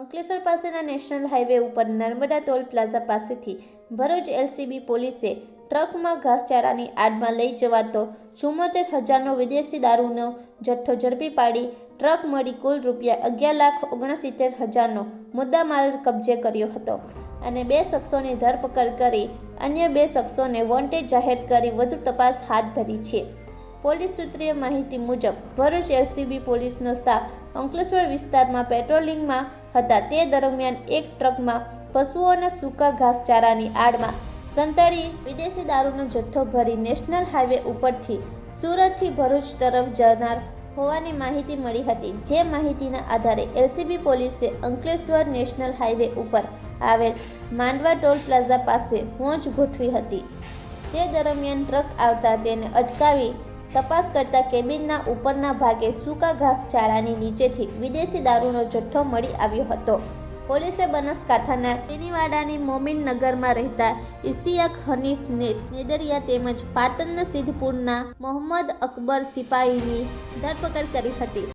અંકલેશ્વર પાસેના national highway ઉપર Narmada toll plaza પાસેથી ભરૂચ એલસીબી પોલીસે ટ્રકમાં ઘાસચારાની આડમાં લઈ જવાતો 74,000નો વિદેશી દારૂનો જથ્થો ઝડપી પાડી ટ્રક મળી કુલ રૂપિયા 11,69,000નો મુદ્દામાલ કબજે કર્યો હતો અને 2 શખ્સોની ધરપકડ કરી અન્ય 2 શખ્સોને વોન્ટેડ જાહેર કરી વધુ તપાસ હાથ ધરી છે। પોલીસ સૂત્રીય માહિતી મુજબ ભરૂચ એલસીબી પોલીસનો સ્ટાફ અંકલેશ્વર વિસ્તારમાં પેટ્રોલિંગમાં હતા તે દરમિયાન એક ટ્રકમાં પશુઓના સૂકા ઘાસચારાની આડમાં સંતાડી વિદેશી દારૂનો જથ્થો ભરી નેશનલ હાઈવે ઉપરથી સુરતથી ભરૂચ તરફ જનાર હોવાની માહિતી મળી હતી। જે માહિતીના આધારે એલસીબી પોલીસે અંકલેશ્વર નેશનલ હાઈવે ઉપર આવેલ માંડવા ટોલ પ્લાઝા પાસે વોચ ગોઠવી હતી। તે દરમિયાન ટ્રક આવતા તેને અટકાવી તપાસ કરતા કેબિનના ઉપરના ભાગે સૂકા ઘાસચારાની નીચેથી વિદેશી દારૂનો જથ્થો મળી આવ્યો હતો। પોલીસે બનાસકાંઠાના તેનીવાડાની મોમીનનગરમાં રહેતા ઇશ્તિયાક હનીફ નેદરિયા તેમજ પાટણના સિદ્ધપુરના મોહમ્મદ અકબર સિપાહીની ધરપકડ કરી હતી।